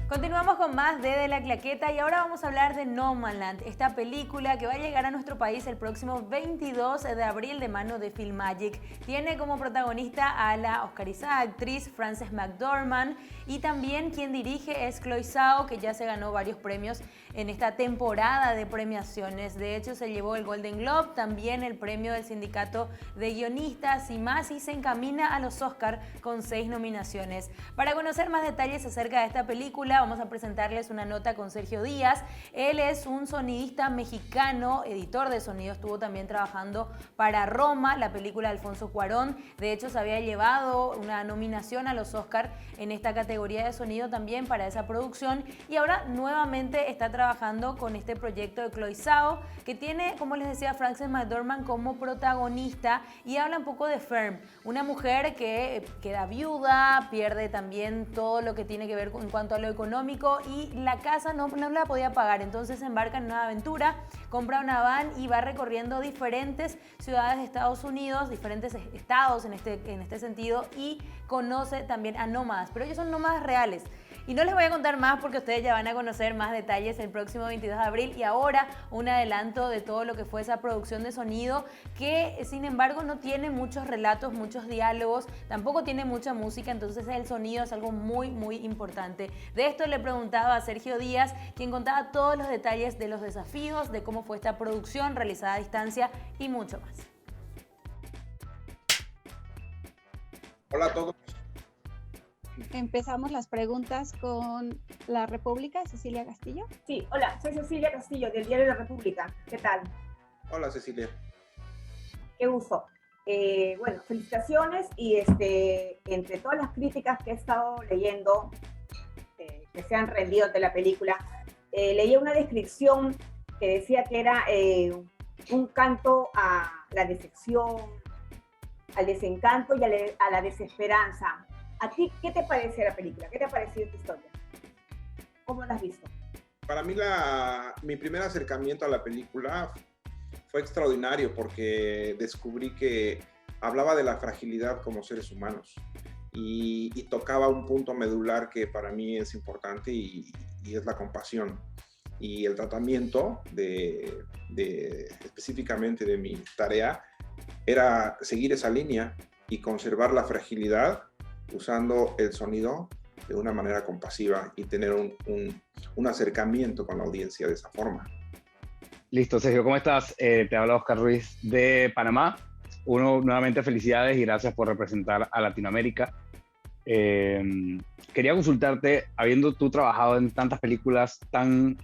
Continuamos con más de La Claqueta y ahora vamos a hablar de Nomadland, esta película que va a llegar a nuestro país el próximo 22 de abril de mano de Filmagic. Tiene como protagonista a la oscarizada actriz Frances McDormand y también quien dirige es Chloe Zhao, que ya se ganó varios premios en esta temporada de premiaciones. De hecho, se llevó el Golden Globe, también el premio del Sindicato de Guionistas y más, y se encamina a los Oscar con 6 nominaciones. Para conocer más detalles acerca de esta película, vamos a presentarles una nota con Sergio Díaz. Él es un sonidista mexicano, editor de sonido, estuvo también trabajando para Roma, la película de Alfonso Cuarón. De hecho, se había llevado una nominación a los Oscar en esta categoría de sonido también para esa producción, y ahora nuevamente está trabajando con este proyecto de Chloe Zhao, que tiene, como les decía, Frances McDormand como protagonista, y habla un poco de Fern, una mujer que queda viuda, pierde también todo lo que tiene que ver en cuanto a lo económico, y la casa no la podía pagar. Entonces se embarca en una aventura, compra una van y va recorriendo diferentes ciudades de Estados Unidos, diferentes estados en este sentido, y conoce también a nómadas, pero ellos son nómadas reales. Y no les voy a contar más porque ustedes ya van a conocer más detalles el próximo 22 de abril. Y ahora un adelanto de todo lo que fue esa producción de sonido, que sin embargo no tiene muchos relatos, muchos diálogos, tampoco tiene mucha música, entonces el sonido es algo muy, muy importante. De esto le preguntaba a Sergio Díaz, quien contaba todos los detalles de los desafíos, de cómo fue esta producción realizada a distancia y mucho más. Hola a todos. Empezamos las preguntas con La República, Cecilia Castillo. Sí, hola, soy Cecilia Castillo del Diario La República. ¿Qué tal? Hola, Cecilia. Qué gusto. Bueno, felicitaciones y entre todas las críticas que he estado leyendo, que se han rendido ante la película, leí una descripción que decía que era un canto a la decepción, al desencanto y a la desesperanza. ¿A ti qué te parece la película? ¿Qué te ha parecido esta historia? ¿Cómo la has visto? Para mí mi primer acercamiento a la película fue extraordinario porque descubrí que hablaba de la fragilidad como seres humanos y tocaba un punto medular que para mí es importante y es la compasión y el tratamiento específicamente de mi tarea era seguir esa línea y conservar la fragilidad usando el sonido de una manera compasiva y tener un acercamiento con la audiencia de esa forma. Listo, Sergio, ¿cómo estás? Te habla Oscar Ruiz de Panamá. Nuevamente felicidades y gracias por representar a Latinoamérica. Quería consultarte, habiendo tú trabajado en tantas películas tan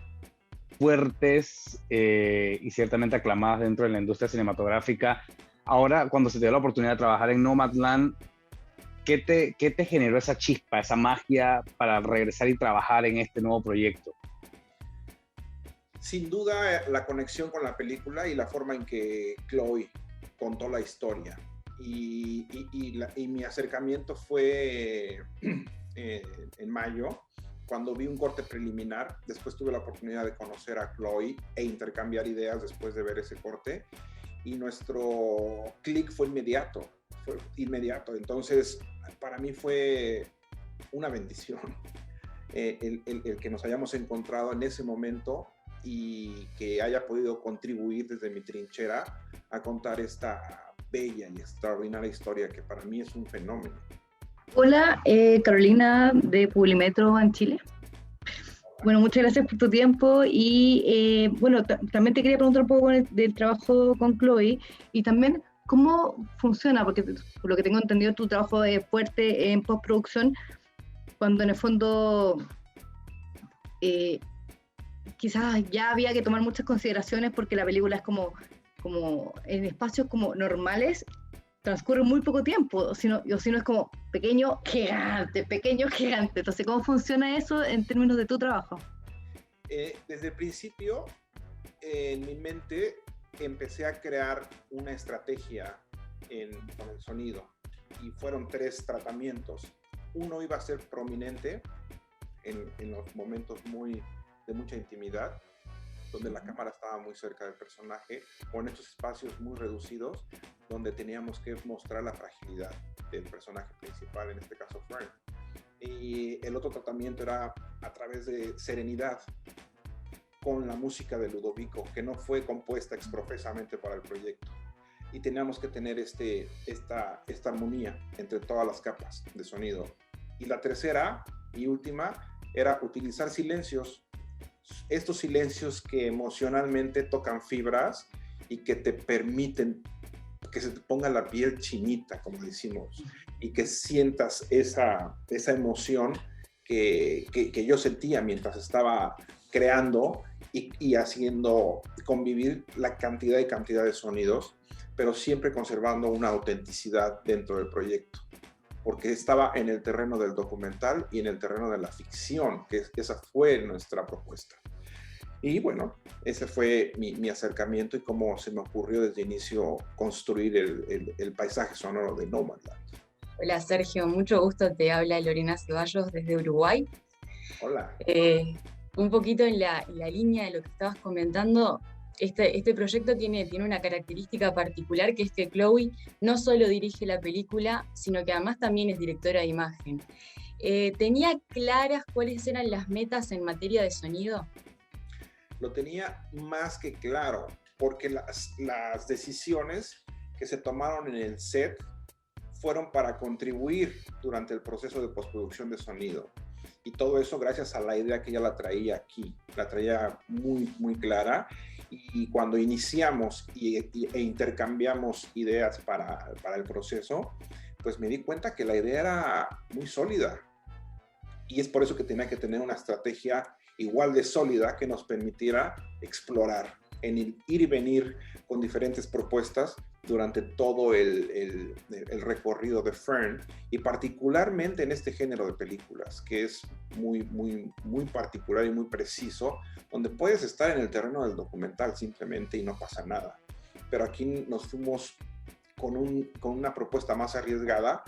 fuertes y ciertamente aclamadas dentro de la industria cinematográfica, ahora cuando se te dio la oportunidad de trabajar en Nomadland, ¿qué te generó esa chispa, esa magia para regresar y trabajar en este nuevo proyecto? Sin duda, la conexión con la película y la forma en que Chloe contó la historia. Y mi acercamiento fue en mayo, cuando vi un corte preliminar. Después tuve la oportunidad de conocer a Chloe e intercambiar ideas después de ver ese corte. Y nuestro clic fue inmediato. Entonces, para mí fue una bendición el que nos hayamos encontrado en ese momento y que haya podido contribuir desde mi trinchera a contar esta bella y extraordinaria historia que para mí es un fenómeno. Hola, Carolina de Publimetro en Chile. Bueno, muchas gracias por tu tiempo y bueno, también te quería preguntar un poco del trabajo con Chloe y también cómo funciona, porque por lo que tengo entendido tu trabajo es fuerte en postproducción, cuando en el fondo quizás ya había que tomar muchas consideraciones porque la película es como en espacios como normales transcurre muy poco tiempo, o si no es como pequeño, gigante. Entonces, ¿cómo funciona eso en términos de tu trabajo? Desde el principio, en mi mente, empecé a crear una estrategia con el sonido y fueron 3 tratamientos. Uno iba a ser prominente en los momentos de mucha intimidad, donde la cámara estaba muy cerca del personaje, o en estos espacios muy reducidos, donde teníamos que mostrar la fragilidad del personaje principal, en este caso Fern. y el otro tratamiento era a través de Serenidad, con la música de Ludovico, que no fue compuesta exprofesamente para el proyecto. Y teníamos que tener esta armonía entre todas las capas de sonido. Y la tercera y última era utilizar silencios, estos silencios que emocionalmente tocan fibras y que te permiten que se te ponga la piel chinita, como decimos, y que sientas esa emoción que yo sentía mientras estaba creando y haciendo convivir la cantidad y cantidad de sonidos, pero siempre conservando una autenticidad dentro del proyecto, porque estaba en el terreno del documental y en el terreno de la ficción, que esa fue nuestra propuesta. Y bueno, ese fue mi acercamiento y cómo se me ocurrió desde el inicio construir el paisaje sonoro de Nomadland. Hola Sergio, mucho gusto, te habla Lorena Ceballos desde Uruguay. Hola. Un poquito en la línea de lo que estabas comentando, este proyecto tiene una característica particular, que es que Chloe no solo dirige la película, sino que además también es directora de imagen. ¿Tenía claras cuáles eran las metas en materia de sonido? Lo tenía más que claro, porque las decisiones que se tomaron en el set fueron para contribuir durante el proceso de postproducción de sonido. Y todo eso gracias a la idea que ella la traía aquí, la traía muy, muy clara. Y cuando iniciamos e intercambiamos ideas para el proceso, pues me di cuenta que la idea era muy sólida. Y es por eso que tenía que tener una estrategia igual de sólida que nos permitiera explorar, en ir y venir con diferentes propuestas durante todo el recorrido de Fern, y particularmente en este género de películas, que es muy, muy, muy particular y muy preciso, donde puedes estar en el terreno del documental simplemente y no pasa nada. Pero aquí nos fuimos con una propuesta más arriesgada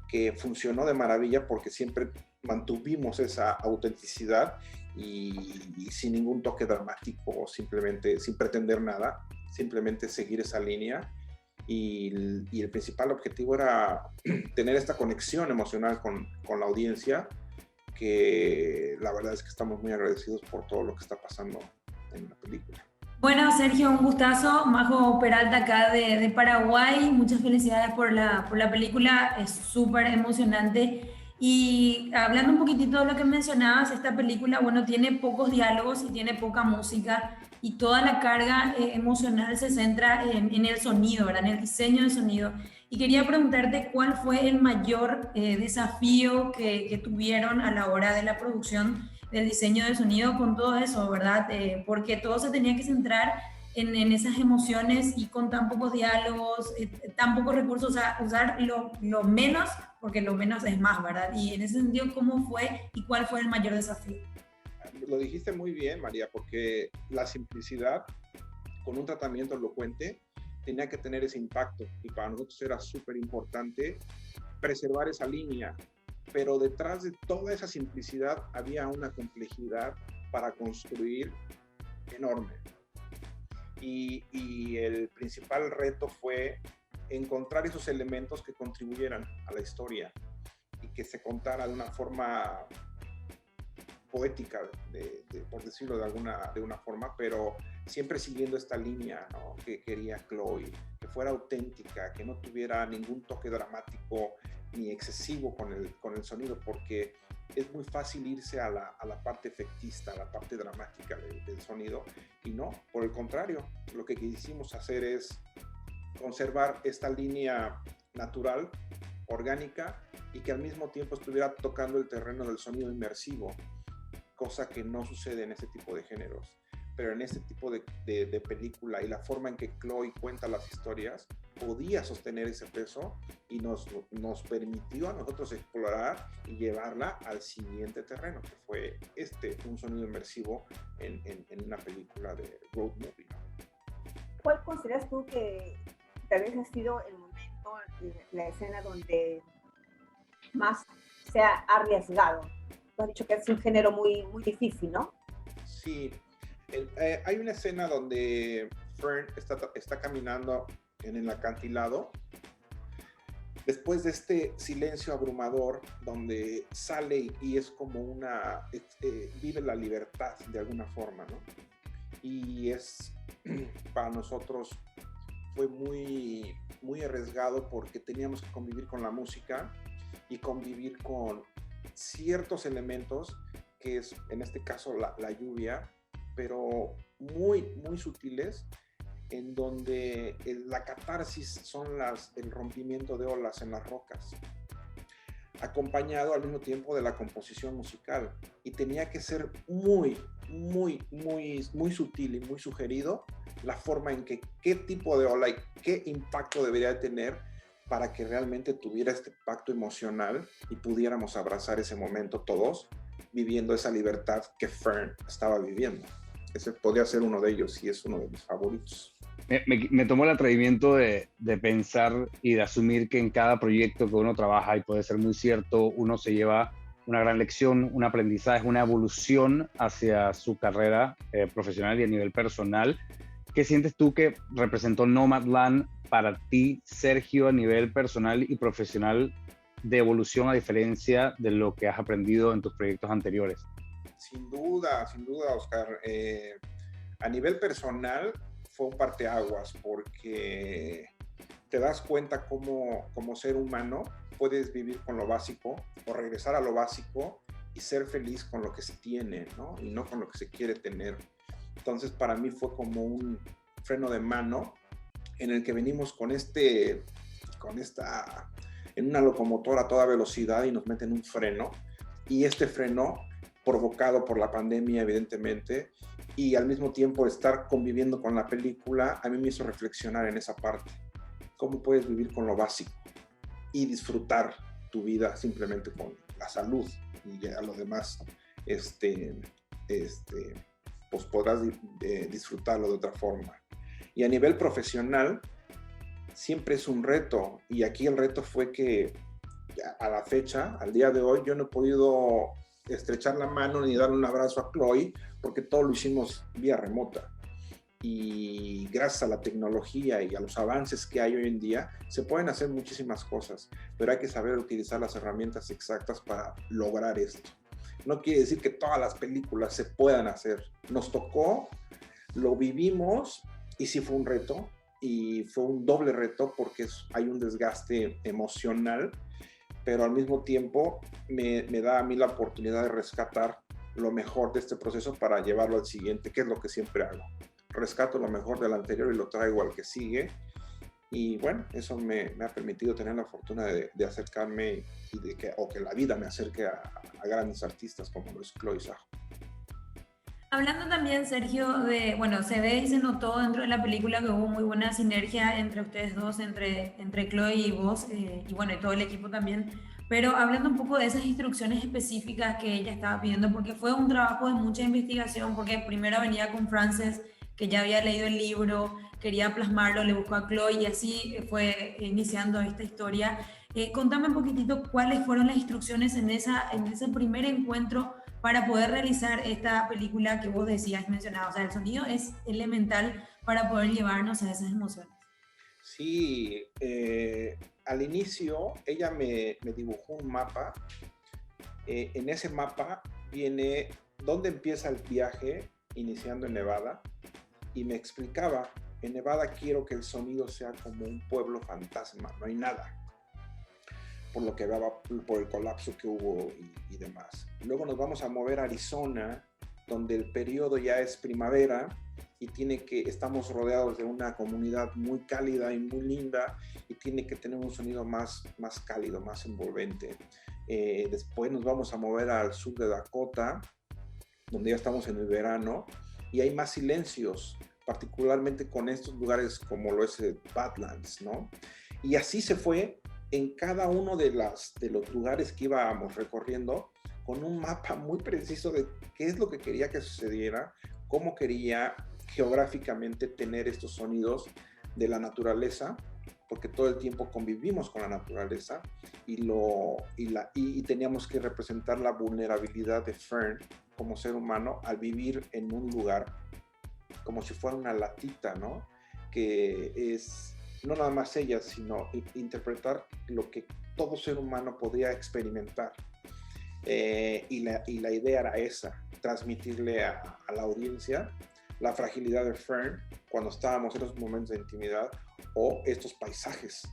que funcionó de maravilla porque siempre mantuvimos esa autenticidad y sin ningún toque dramático, simplemente sin pretender nada, simplemente seguir esa línea. Y el principal objetivo era tener esta conexión emocional con la audiencia, que la verdad es que estamos muy agradecidos por todo lo que está pasando en la película. Bueno, Sergio, un gustazo. Majo Peralta acá de Paraguay. Muchas felicidades por la película, es súper emocionante. Y hablando un poquitito de lo que mencionabas, esta película, bueno, tiene pocos diálogos y tiene poca música, y toda la carga emocional se centra en el sonido, ¿verdad? En el diseño del sonido. Y quería preguntarte cuál fue el mayor desafío que tuvieron a la hora de la producción del diseño del sonido con todo eso, ¿verdad? Porque todo se tenía que centrar en esas emociones y con tan pocos diálogos, tan pocos recursos, o sea, usar lo menos, porque lo menos es más, ¿verdad? Y en ese sentido, ¿cómo fue y cuál fue el mayor desafío? Lo dijiste muy bien, María, porque la simplicidad con un tratamiento elocuente tenía que tener ese impacto, y para nosotros era súper importante preservar esa línea, pero detrás de toda esa simplicidad había una complejidad para construir enorme. Y el principal reto fue encontrar esos elementos que contribuyeran a la historia y que se contara de una forma poética, por decirlo de una forma, pero siempre siguiendo esta línea, ¿no?, que quería Chloe, que fuera auténtica, que no tuviera ningún toque dramático ni excesivo con el sonido, porque es muy fácil irse a la parte efectista, a la parte dramática del sonido, y no, por el contrario, lo que quisimos hacer es conservar esta línea natural, orgánica, y que al mismo tiempo estuviera tocando el terreno del sonido inmersivo, cosa que no sucede en este tipo de géneros. Pero en este tipo de película, y la forma en que Chloe cuenta las historias, podía sostener ese peso y nos permitió a nosotros explorar y llevarla al siguiente terreno, que fue un sonido inmersivo en una película de road movie. ¿Cuál consideras tú que tal vez ha sido el momento, la escena donde más se ha arriesgado? Tú has dicho que es un género muy, muy difícil, ¿no? Sí. Hay una escena donde Fern está caminando en el acantilado después de este silencio abrumador donde sale y es como vive la libertad de alguna forma, ¿no? Y para nosotros fue muy, muy arriesgado porque teníamos que convivir con la música y convivir con ciertos elementos, que es en este caso la lluvia, pero muy, muy sutiles, en donde la catarsis son el rompimiento de olas en las rocas, acompañado al mismo tiempo de la composición musical, y tenía que ser muy, muy, muy, muy sutil y muy sugerido la forma en que qué tipo de ola y qué impacto debería tener para que realmente tuviera este impacto emocional y pudiéramos abrazar ese momento todos, viviendo esa libertad que Fern estaba viviendo. Ese podría ser uno de ellos y es uno de mis favoritos. Me tomó el atrevimiento de pensar y de asumir que en cada proyecto que uno trabaja, y puede ser muy cierto, uno se lleva una gran lección, un aprendizaje, una evolución hacia su carrera profesional y a nivel personal. ¿Qué sientes tú que representó Nomadland para ti, Sergio, a nivel personal y profesional, de evolución a diferencia de lo que has aprendido en tus proyectos anteriores? Sin duda, Oscar. A nivel personal fue un parteaguas porque te das cuenta cómo como ser humano puedes vivir con lo básico o regresar a lo básico y ser feliz con lo que se tiene, ¿no? Y no con lo que se quiere tener. Entonces para mí fue como un freno de mano en el que venimos en una locomotora a toda velocidad y nos meten un freno, y este freno provocado por la pandemia evidentemente, y al mismo tiempo estar conviviendo con la película, a mí me hizo reflexionar en esa parte. ¿Cómo puedes vivir con lo básico y disfrutar tu vida simplemente con la salud? Y ya lo demás, pues podrás disfrutarlo de otra forma. Y a nivel profesional, siempre es un reto. Y aquí el reto fue que a la fecha, al día de hoy, yo no he podido estrechar la mano ni darle un abrazo a Chloe porque todo lo hicimos vía remota. Y gracias a la tecnología y a los avances que hay hoy en día, se pueden hacer muchísimas cosas, pero hay que saber utilizar las herramientas exactas para lograr esto. No quiere decir que todas las películas se puedan hacer. Nos tocó, lo vivimos y sí fue un reto, y fue un doble reto porque hay un desgaste emocional, pero al mismo tiempo me da a mí la oportunidad de rescatar lo mejor de este proceso para llevarlo al siguiente, que es lo que siempre hago. Rescato lo mejor del anterior y lo traigo al que sigue. Y bueno, eso me ha permitido tener la fortuna de acercarme y que la vida me acerque a grandes artistas como lo es Chloe Zhao. Hablando también, Sergio, se ve y se notó dentro de la película que hubo muy buena sinergia entre ustedes dos, entre Chloe y vos, y bueno, y todo el equipo también. Pero hablando un poco de esas instrucciones específicas que ella estaba pidiendo, porque fue un trabajo de mucha investigación, porque primero venía con Frances, que ya había leído el libro, quería plasmarlo, le buscó a Chloe y así fue iniciando esta historia. Contame un poquitito cuáles fueron las instrucciones en ese primer encuentro para poder realizar esta película que vos decías, mencionado. O sea, el sonido es elemental para poder llevarnos a esas emociones. Sí, al inicio ella me dibujó un mapa. En ese mapa viene dónde empieza el viaje, iniciando en Nevada, y me explicaba, en Nevada quiero que el sonido sea como un pueblo fantasma, no hay nada, por lo que hablaba, por el colapso que hubo y demás. Luego nos vamos a mover a Arizona, donde el periodo ya es primavera y estamos rodeados de una comunidad muy cálida y muy linda, y tiene que tener un sonido más cálido, más envolvente. Después nos vamos a mover al sur de Dakota, donde ya estamos en el verano, y hay más silencios, particularmente con estos lugares como lo es Badlands, ¿no? Y así se fue en cada uno de los lugares que íbamos recorriendo, con un mapa muy preciso de qué es lo que quería que sucediera, cómo quería geográficamente tener estos sonidos de la naturaleza, porque todo el tiempo convivimos con la naturaleza, y teníamos que representar la vulnerabilidad de Fern como ser humano al vivir en un lugar como si fuera una latita, ¿no? Que no nada más ella, sino interpretar lo que todo ser humano podía experimentar. Y la idea era esa, transmitirle a la audiencia la fragilidad de Fern cuando estábamos en esos momentos de intimidad, o estos paisajes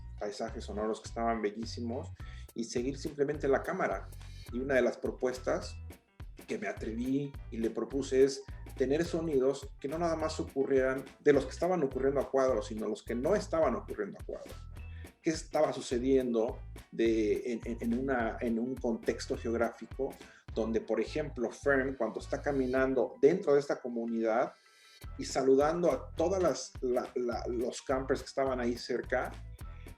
sonoros que estaban bellísimos, y seguir simplemente la cámara. Y una de las propuestas que me atreví y le propuse es tener sonidos que no nada más ocurrieran de los que estaban ocurriendo a cuadro, sino los que no estaban ocurriendo a cuadro. ¿Qué estaba sucediendo en un contexto geográfico donde, por ejemplo, Fern, cuando está caminando dentro de esta comunidad y saludando a todos los campers que estaban ahí cerca,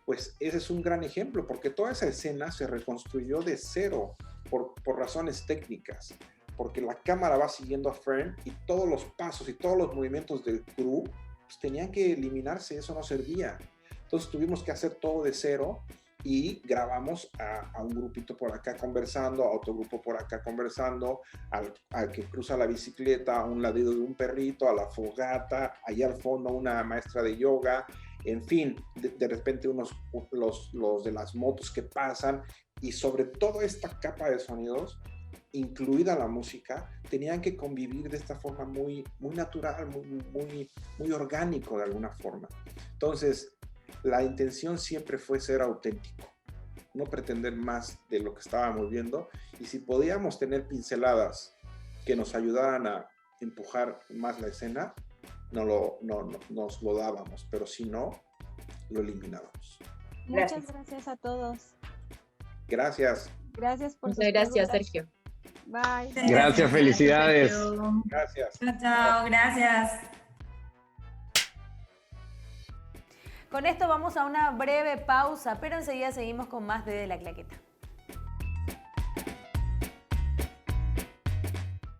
pues ese es un gran ejemplo, porque toda esa escena se reconstruyó de cero por razones técnicas, porque la cámara va siguiendo a Fern y todos los pasos y todos los movimientos del crew pues, tenían que eliminarse, eso no servía. Entonces tuvimos que hacer todo de cero y grabamos a un grupito por acá conversando, a otro grupo por acá conversando, al que cruza la bicicleta, a un ladrido de un perrito, a la fogata, allá al fondo una maestra de yoga, en fin, de repente los de las motos que pasan, y sobre todo esta capa de sonidos, incluida la música, tenían que convivir de esta forma muy, muy natural, muy orgánico de alguna forma. Entonces, la intención siempre fue ser auténtico, no pretender más de lo que estábamos viendo, y si podíamos tener pinceladas que nos ayudaran a empujar más la escena, nos lo dábamos, pero si no, lo eliminábamos. Muchas gracias a todos. Gracias. Gracias por sus Muchas gracias, preguntas. Sergio. Bye. Gracias, felicidades. Gracias. Chao, gracias. Con esto vamos a una breve pausa, pero enseguida seguimos con más de La Claqueta.